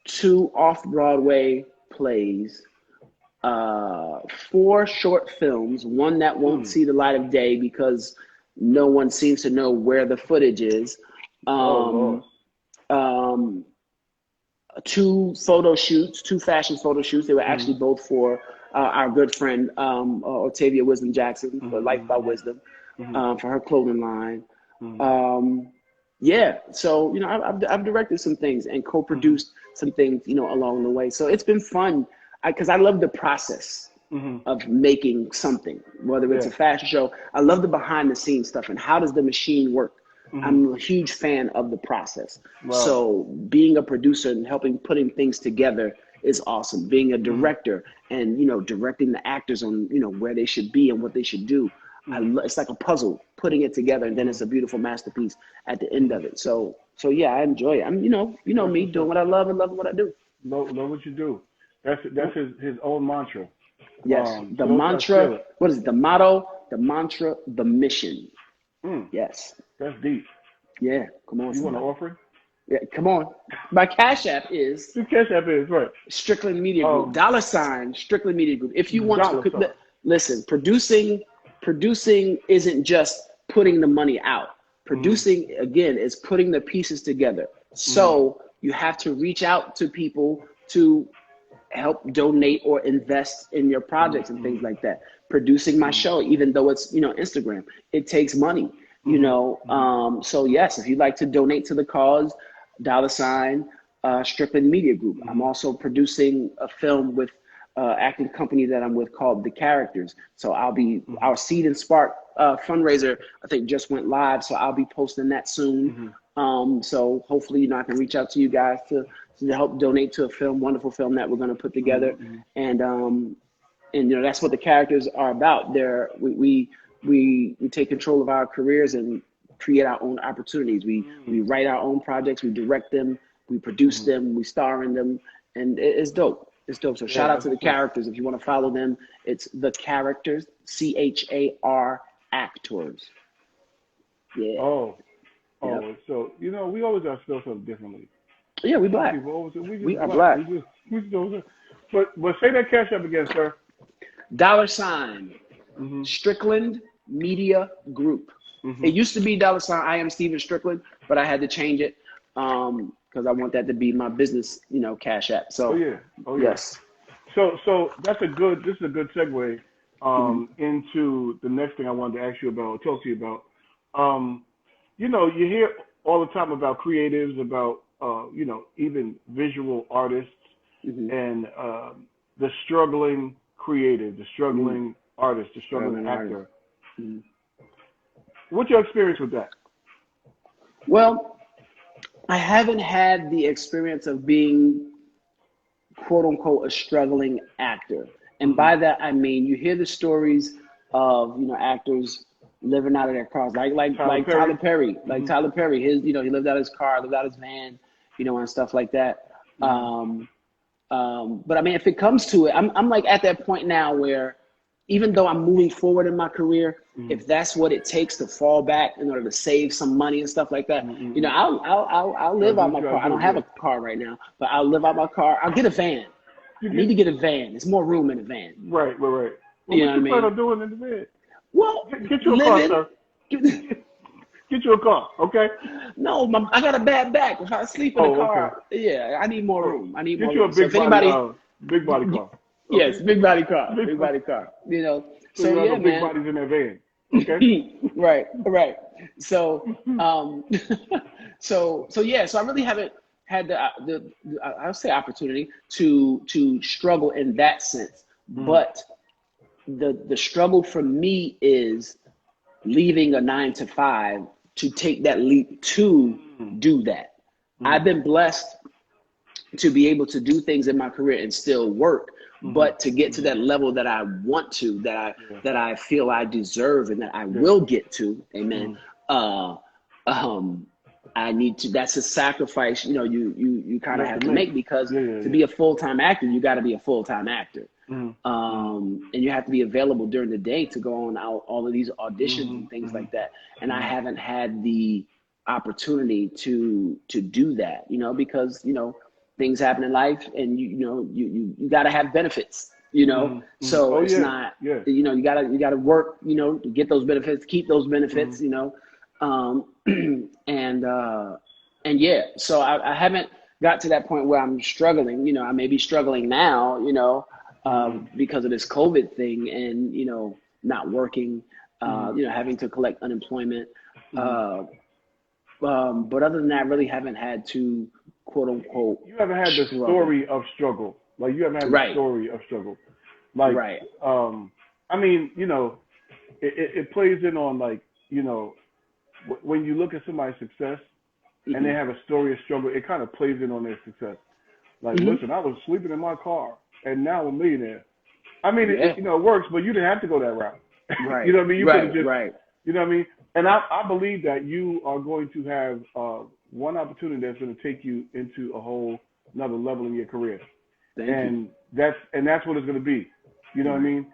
2 off-Broadway plays, 4 short films, one that won't see the light of day because no one seems to know where the footage is. 2 photo shoots, 2 fashion photo shoots. They were actually both for our good friend, Octavia Wisdom Jackson, for Life by Wisdom, for her clothing line. So, I've directed some things and co-produced some things, along the way. So it's been fun, because I love the process of making something, whether it's a fashion show. I love the behind the scenes stuff and how does the machine work. I'm a huge fan of the process. So being a producer and putting things together is awesome. Being a director and, directing the actors on, where they should be and what they should do. It's like a puzzle, putting it together, and then it's a beautiful masterpiece at the end of it. So yeah, I enjoy it. I'm, me doing what I love and loving what I do. Know what you do. That's his own mantra. Yes. The so mantra. What is it? The motto, the mantra, the mission. Yes. That's deep. Yeah. Come on. You want an somebody. offering? Yeah. Come on. My Cash App is The Cash App is right. Strickland Media Group. $ Strickland Media Group. If you want to listen, producing isn't just putting the money out. Producing again is putting the pieces together. So you have to reach out to people to help donate or invest in your projects and things like that. Producing my show, even though it's Instagram, it takes money. So yes, if you'd like to donate to the cause, $ Strickland Media Group. I'm also producing a film with acting company that I'm with called The Characters. So I'll be our Seed and Spark fundraiser, I think just went live. So I'll be posting that soon. So hopefully, I can reach out to you guys to help donate to a wonderful film that we're going to put together. And that's what The Characters are about. We take control of our careers and create our own opportunities. We write our own projects, we direct them, we produce them, we star in them, and it's dope. It's dope. So shout out to The Characters. If you want to follow them, it's The Characters, CHAR Actors. Yeah. Oh. So we always got to spell something differently. Yeah, we black. We are black. But say that Cash App again, sir. $ Strickland Media Group. It used to be $ I am Steven Strickland, but I had to change it because I want that to be my business, Cash App. So yes. So this is a good segue into the next thing I wanted to ask you about, or talk to you about. You hear all the time about creatives, about even visual artists, and the struggling creative, the struggling artist, the struggling actor. What's your experience with that? Well, I haven't had the experience of being, quote unquote, a struggling actor. And by that, I mean, you hear the stories of, actors living out of their cars, like Tyler Perry. Tyler Perry, he lived out of his car, lived out of his van, and stuff like that. But I mean, if it comes to it, I'm like at that point now where even though I'm moving forward in my career, if that's what it takes to fall back in order to save some money and stuff like that, I'll live out my car. I don't have a car right now, but I'll live out my car. I'll get a van. I need to get a van. There's more room in a van. Right. Well, you know what I mean? What you plan on doing in the van? Well, get you a car, sir. Get you a car, okay? No, I got a bad back. If I sleep in the car, I need more room. I need more room. Get you a big body car. Okay. Yes, big body car. Big body car. So you have big bodies in that van. Okay. Right. So, so I really haven't had the I'll say opportunity to struggle in that sense. But the struggle for me is leaving a 9-to-5 to take that leap to do that. I've been blessed to be able to do things in my career and still work. But to get to that level that I want to, that I feel I deserve and that I will get to, amen. I need to. That's a sacrifice, you kind of have to make because to be a full-time actor, you got to be a full-time actor, and you have to be available during the day to go on all of these auditions and things like that. And I haven't had the opportunity to do that, because things happen in life, and you got to have benefits, So it's not, you got to work, to get those benefits, keep those benefits, and so I haven't got to that point where I'm struggling. I may be struggling now, because of this COVID thing, and not working, having to collect unemployment. But other than that, I really haven't had to, quote unquote. You haven't had the story of struggle. Like you haven't had the story of struggle. Like, I mean, it plays in on like, when you look at somebody's success and they have a story of struggle, it kind of plays in on their success. Like, listen, I was sleeping in my car and now I'm a millionaire. I mean, it works, but you didn't have to go that route. Right. You know what I mean? You could have just, right. You know what I mean? And I believe that you are going to have one opportunity that's going to take you into a whole another level in your career. Thank you. That's what it's going to be. You know what I mean?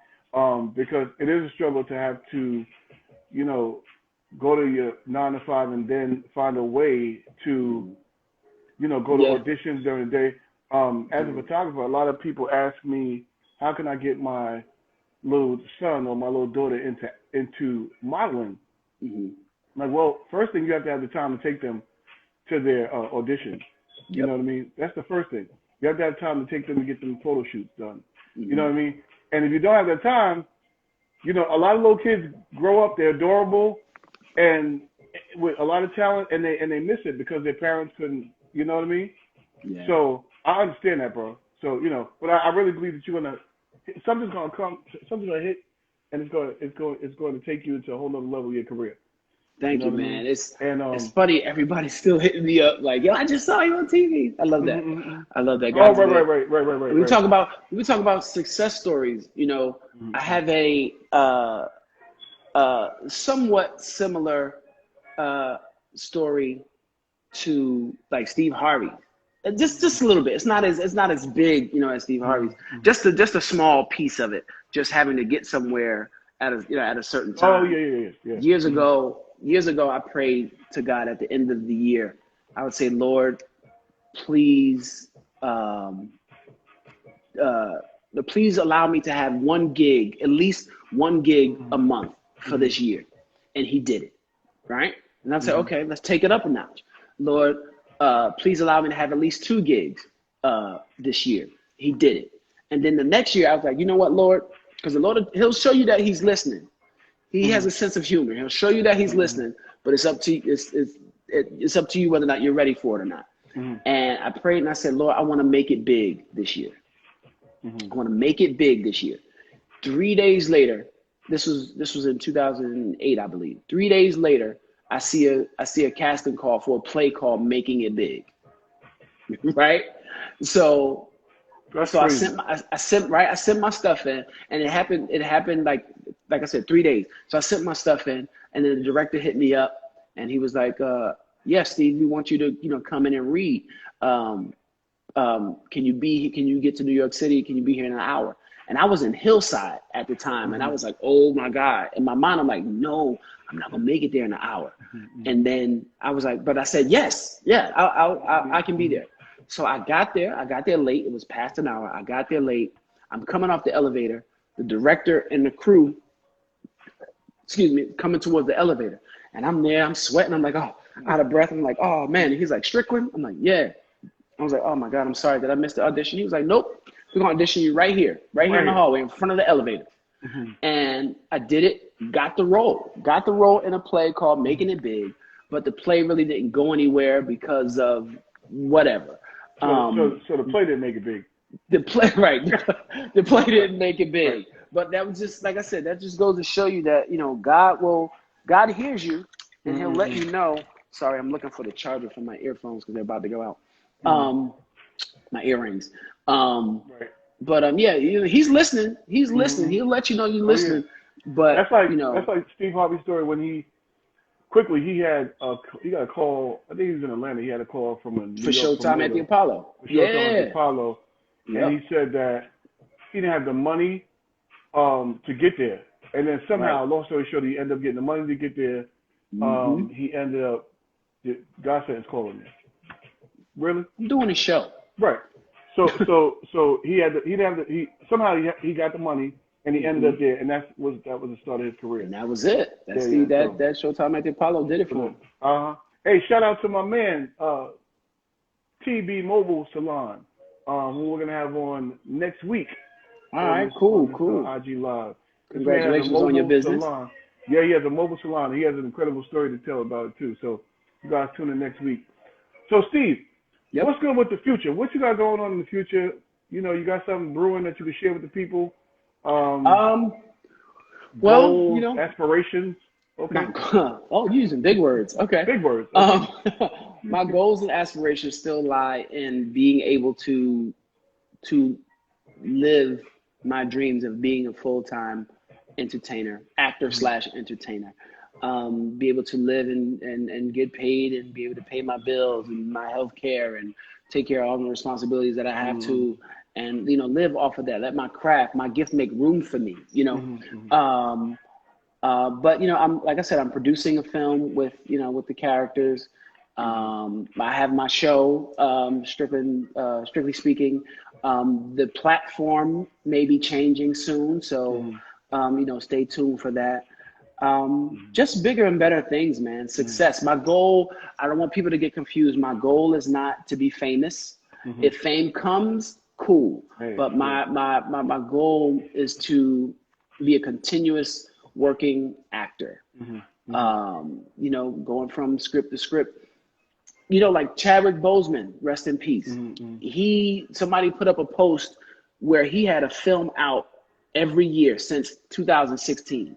Because it is a struggle to have to, you know, go to your 9 to 5 and then find a way to, you know, go to auditions during the day. As a photographer, a lot of people ask me, how can I get my little son or my little daughter into modeling? I'm like, well, first thing, you have to have the time to take them to their auditions. You know what I mean? That's the first thing. You have to have time to take them to get them photo shoots done. You know what I mean? And if you don't have that time, you know, a lot of little kids grow up, they're adorable and with a lot of talent, and they miss it because their parents couldn't, you know what I mean? Yeah. So I understand that, bro. So, you know, but I really believe that you're gonna, something's gonna come, something's gonna hit, and it's going to take you into a whole other level of your career. Thank you, man. It's funny. Everybody's still hitting me up like, yo, I just saw you on TV. I love that. I love that. Guys, right. We talk about success stories. You know, I have a somewhat similar story to like Steve Harvey. Just a little bit. It's not as big, you know, as Steve Harvey's. Just a small piece of it. Just having to get somewhere at a certain time. Oh yeah. Years ago, I prayed to God at the end of the year. I would say, Lord, please allow me to have one gig, at least one gig a month for this year. And he did it, right? And I said, okay, let's take it up a notch. Lord, please allow me to have at least 2 gigs this year. He did it. And then the next year, I was like, you know what, Lord? Because the Lord, he'll show you that he's listening. He has a sense of humor. He'll show you that he's listening, but it's up to you. It's up to you whether or not you're ready for it or not. And I prayed and I said, Lord, I want to make it big this year. I want to make it big this year. 3 days later, this was in 2008, I believe. 3 days later, I see a casting call for a play called Making It Big. Right? So I sent my stuff in, and it happened like I said, 3 days. So I sent my stuff in, and then the director hit me up, and he was like, yes, Steve, we want you to, you know, come in and read. Can you get to New York City? Can you be here in an hour? And I was in Hillside at the time, and I was like, oh my God. In my mind, I'm like, no, I'm not gonna make it there in an hour. And then I was like, but I said, yes, yeah, I can be there. So I got there late. It was past an hour. I got there late. I'm coming off the elevator. The director and the crew, coming towards the elevator. And I'm there, I'm sweating. I'm like, oh, out of breath. I'm like, oh man. And he's like, Strickland? I'm like, yeah. I was like, oh my God, I'm sorry. Did I miss the audition? He was like, nope. We're gonna audition you right here in the hallway in front of the elevator. And I did it, got the role in a play called Making It Big, but the play really didn't go anywhere because of whatever. So the play didn't make it big. The play, right. The play didn't make it big. But that was just, like I said, that just goes to show you that, you know, God hears you, and he'll let you know. Sorry, I'm looking for the charger for my earphones because they're about to go out. My earrings. But yeah, he's listening. He's listening. He'll let you know you're listening. But that's like, you know, that's like Steve Harvey's story when he got a call. I think he was in Atlanta. He had a call from a New for York Showtime at the Apollo. For Showtime at the Apollo. And he said that he didn't have the money to get there. And then somehow, long story short, he ended up getting the money to get there. He ended up, God said it's calling me. Really? I'm doing a show. Right. So he somehow he got the money and he ended up there, and that was the start of his career. And that was it. That Showtime at the Apollo did it for him. Hey, shout out to my man, TB Mobile Salon, who we're gonna have on next week. All right, cool. IG Live. Congratulations on your business. Salon. Yeah, he has a mobile salon. He has an incredible story to tell about it too. So you guys tune in next week. So Steve, what's good with the future? What you got going on in the future? You know, you got something brewing that you can share with the people? Well, goals, you know, aspirations. Okay. You're using big words. Okay. Big words. Okay. My goals and aspirations still lie in being able to live my dreams of being a full-time entertainer, actor/entertainer. Be able to live and get paid and be able to pay my bills and my health care and take care of all the responsibilities that I have to, and live off of that. Let my craft, my gift make room for me. But I'm like I said, I'm producing a film with the characters. I have my show, strictly speaking. The platform may be changing soon, so stay tuned for that. Just bigger and better things, man. Success. My goal, I don't want people to get confused. My goal is not to be famous. If fame comes, cool. But my goal is to be a continuous working actor. Going from script to script. Like Chadwick Boseman, rest in peace. Somebody put up a post where he had a film out every year since 2016.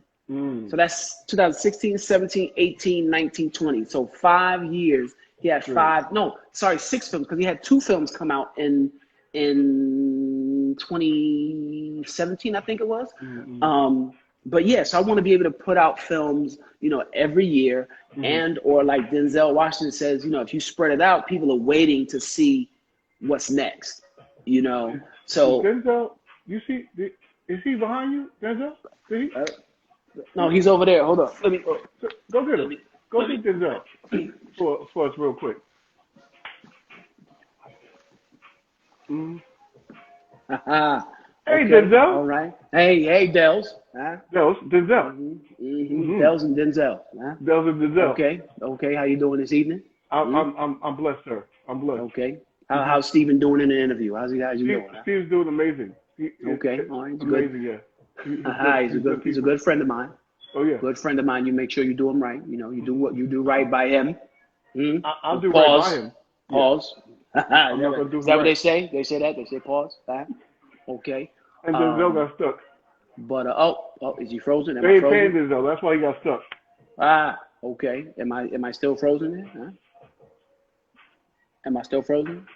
So that's 2016, 17, 18, 19, 20. So 5 years. He had 6 films, because he had 2 films come out in 2017, I think it was. But yes, I want to be able to put out films, every year, or like Denzel Washington says, if you spread it out, people are waiting to see what's next. So Denzel, you see, is he behind you, Denzel? See? No, he's over there. Hold up. Let me go get him. Go get Denzel for us real quick. Hey, okay. Denzel. All right. Hey, Dels. Denzel. Dels and Denzel. Dels and Denzel. Okay. How you doing this evening? I'm blessed, sir. I'm blessed. Okay. How's Steven doing in the interview? How's you doing? Steve's doing amazing. Okay. All right. Amazing, yeah. He's a good friend of mine. Oh yeah. Good friend of mine. You make sure you do him right. You do what you do right by him. I'll do right by him. Pause. I'm not gonna do Is that right. what they say? They say that? They say pause? Okay. And Denzel got stuck. But is he frozen? They ain't paying Denzel. That's why he got stuck. Okay. Am I still frozen there? Huh? Am I still frozen?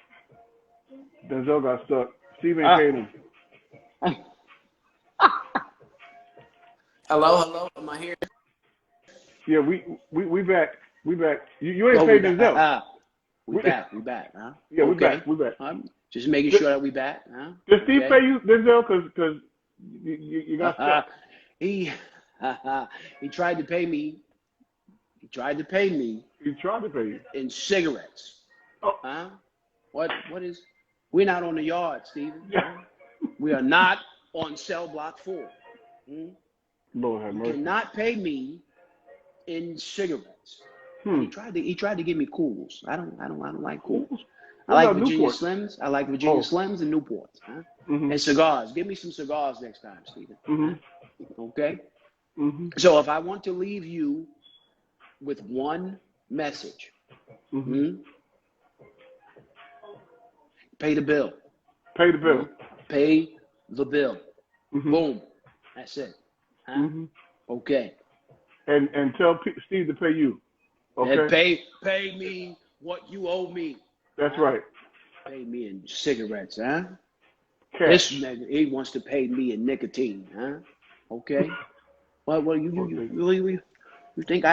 Denzel got stuck. Steve ain't paying him. Hello. Am I here? Yeah, we back. We back. You ain't paid Denzel. We back, huh? Yeah, we back. Just making sure that we back, huh? Does Steve pay you, Denzel? Because you got stuck. He tried to pay me. He tried to pay you in cigarettes. Oh. Huh? What is? We're not on the yard, Steven. Yeah. We are not on cell block 4. Lord have mercy. You cannot pay me in cigarettes. He tried to give me cools. I don't like cools. I like Virginia Slims. I like Virginia Slims and Newports. Huh? And cigars. Give me some cigars next time, Steven. Okay? So if I want to leave you with one message, pay the bill. Pay the bill. Pay the bill. Boom. That's it. Huh? Okay. And tell Steve to pay you. Okay. And pay me what you owe me. That's right. Pay me in cigarettes, huh? Cash. This nigga, he wants to pay me in nicotine, huh? Okay. Well, you think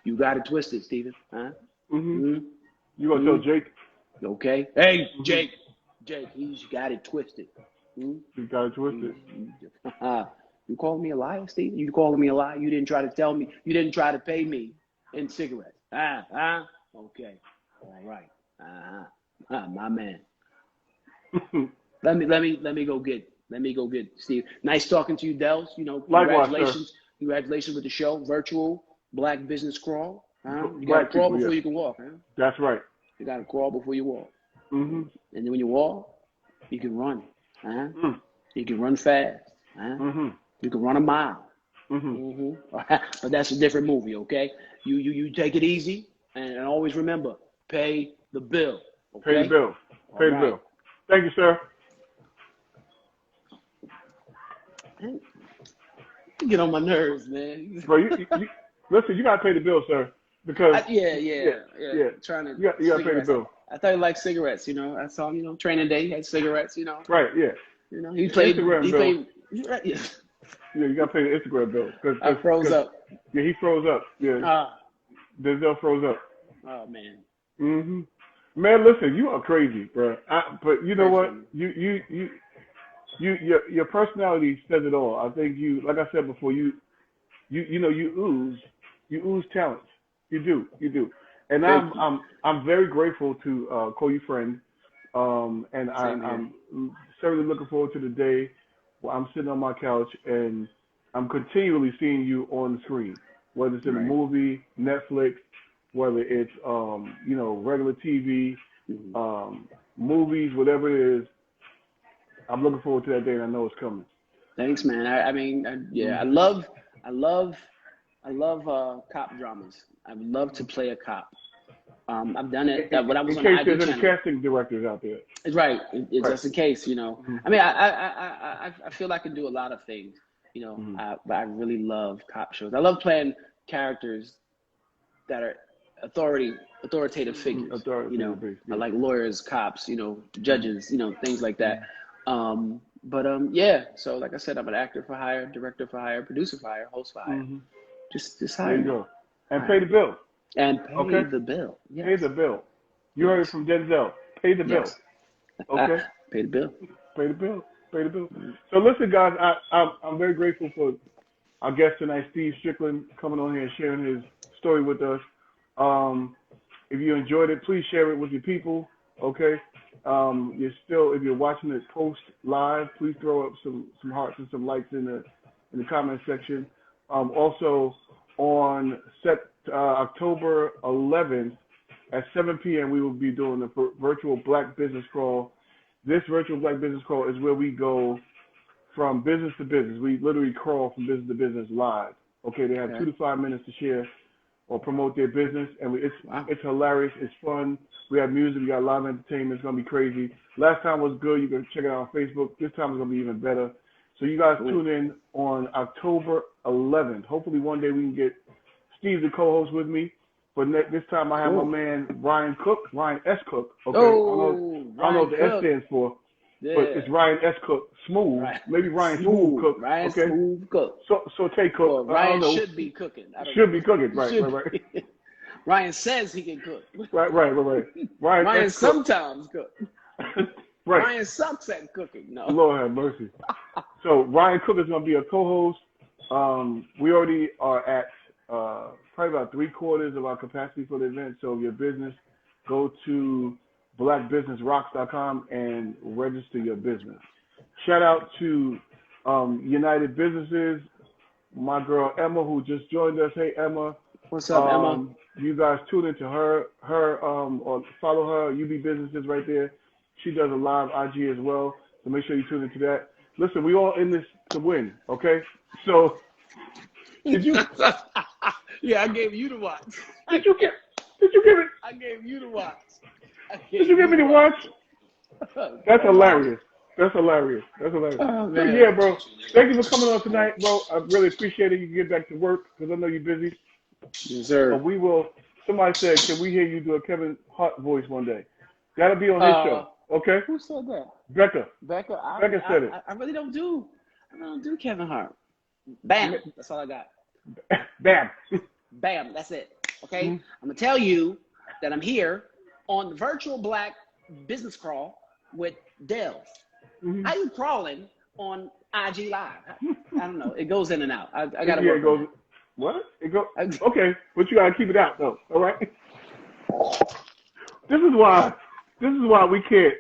you got it twisted, Steven, huh? You gonna tell Jake? Okay. Hey, Jake, he's got it twisted. You got it twisted. You calling me a liar, Steven? You calling me a liar? You didn't try to tell me. You didn't try to pay me in cigarettes. Okay. All right. My man. Let me go get Steve. Nice talking to you, Dels. Congratulations. Congratulations with the show. Virtual Black Business Crawl. You got to crawl before you can walk. Huh? That's right. You got to crawl before you walk. And then when you walk, you can run. You can run fast. You can run a mile. But that's a different movie, okay? You take it easy and always remember, pay the bill. Okay? Pay the bill. Pay the bill. Thank you, sir. You get on my nerves, man. Bro, listen, you gotta pay the bill, sir. Because yeah. Trying to you gotta pay the bill. I thought he liked cigarettes, I saw him, training day, he had cigarettes, Right, yeah. He played Instagram bill. Yeah, you gotta pay the Instagram bill. I froze up. Yeah, he froze up. Yeah. Denzel froze up. Oh man. Man, listen, you are crazy, bro. But you know Thanks, what? man. Your personality says it all. I think you, like I said before, you ooze talent. You do. And Thank you. I'm very grateful to call you friend. And Same here. I'm certainly looking forward to the day where I'm sitting on my couch and I'm continually seeing you on the screen, whether it's in a Right. movie, Netflix, whether it's regular TV, Mhm. movies, whatever it is. I'm looking forward to that day, and I know it's coming. Thanks, man. Mm. I love cop dramas. I would love to play a cop. I've done it. In, When I was in on the case ID there's any channel. casting directors out there, It's right. It's right? just in case, you know. Hmm. I mean, I feel I can do a lot of things, you know. Hmm. But I really love cop shows. I love playing characters that are authoritative figures, you know, Authoritative base, yeah. like lawyers, cops, you know, Hmm. judges, you know, things like that. Hmm. Yeah. So like I said, I'm an actor for hire, director for hire, producer for hire, host for hire. Hmm. Just There hire you me, go. And hire pay the me, bill. and pay Okay? the bill. Pay Yes, the bill. You heard it yes, from Denzel. Pay the bill. yes. Okay? Pay the bill. Pay the bill. Pay the bill. So listen, guys, I'm very grateful for our guest tonight, Steve Strickland, coming on here and sharing his story with us. Um, if you enjoyed it, please share it with your people. Okay? If you're watching it post live, please throw up some hearts and some likes in the comment section. Also on October 11th at 7 p.m. we will be doing the virtual Black Business Crawl. This virtual Black Business Crawl is where we go from business to business. We literally crawl from business to business live. Okay, they have Okay. 2 to 5 minutes to share or promote their business, and Wow. it's hilarious. It's fun. We have music. We got live entertainment. It's gonna be crazy. Last time was good. You can check it out on Facebook. This time is gonna be even better. So you guys Cool. tune in on October 11th. Hopefully one day we can get Steve the co-host with me. But this time I have my Cool. man Ryan S. Cook. Okay, Oh, I don't know what the S Cook. stands for, Yeah. but it's Ryan S. Cook. Smooth. Right. Maybe Ryan Smooth Cook. Ryan Okay. Smooth Cook. Saute Cook. Or I don't Ryan know. should be cooking. I don't Should know. be cooking. He Right. should Right. be. Ryan says he can cook. Right. Ryan Ryan S. Cook. sometimes cook. Right. Ryan sucks at cooking. No. Lord have mercy. So Ryan Cook is going to be a co-host. We already are at probably about 3/4 of our capacity for the event. So if your business, go to blackbusinessrocks.com and register your business. Shout out to United Businesses, my girl Emma who just joined us. Hey Emma. What's up, Emma? You guys tune into her or follow her UB Businesses right there. She does a live IG as well, so make sure you tune into that. Listen, we all in this to win, okay? So, did you? Yeah, I gave you the watch. Did you give it? I gave you the watch. Did you give me the watch? That's hilarious. That's hilarious. Oh, So man. yeah, bro. Thank you for coming on tonight, bro. I really appreciate it. You can get back to work because I know you're busy. Yes, sir. But we will. Somebody said, can we hear you do a Kevin Hart voice one day? That'll be on his show. Okay? Who said that? Becca. Becca said it. I really don't do Kevin Hart. Bam. That's all I got. Bam. Bam. That's it. Okay? Mm-hmm. I'm going to tell you that I'm here on the virtual Black Business Crawl with Dell. Mm-hmm. How you crawling on IG Live? I don't know. It goes in and out. I got to Yeah, work it goes. on What? It goes. Okay, but you gotta keep it out though. All right. This is why we can't.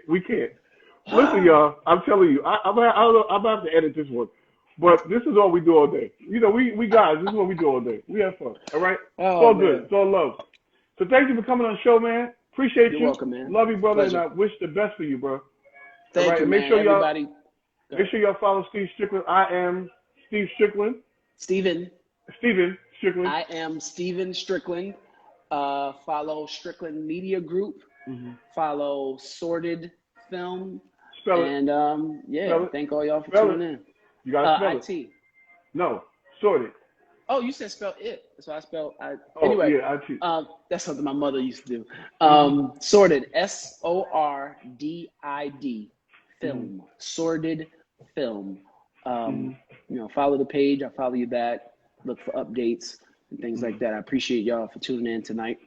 Listen, y'all. I'm telling you. I'm gonna have to edit this one, but this is all we do all day. You know, we guys. This is what we do all day. We have fun. All right. It's all man. good. It's all love. So thank you for coming on the show, man. Appreciate you. You're welcome, man. Love you, brother, Pleasure. and I wish the best for you, bro. Thank all right? you, And make man. sure Everybody. Make sure y'all follow Steve Strickland. I am Steve Strickland. Steven Strickland. I am Steven Strickland. Follow Strickland Media Group. Mm-hmm. Follow Sorted Film. Spell it. And Spell it. thank all y'all for Spell tuning in. You gotta spell it. IT. No, sorted. Oh, you said spell it. So I spelled I. Oh, Anyway, yeah, IT. that's something my mother used to do. Sorted, SORDID, film, Sorted Film. You know, follow the page. I follow you back. Look for updates and things like that. I appreciate y'all for tuning in tonight.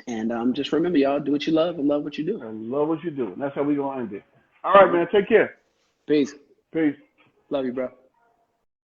And just remember, y'all, do what you love and love what you do. And love what you do. And that's how we gonna end it. All right, man. Take care. Peace. Peace. Love you, bro.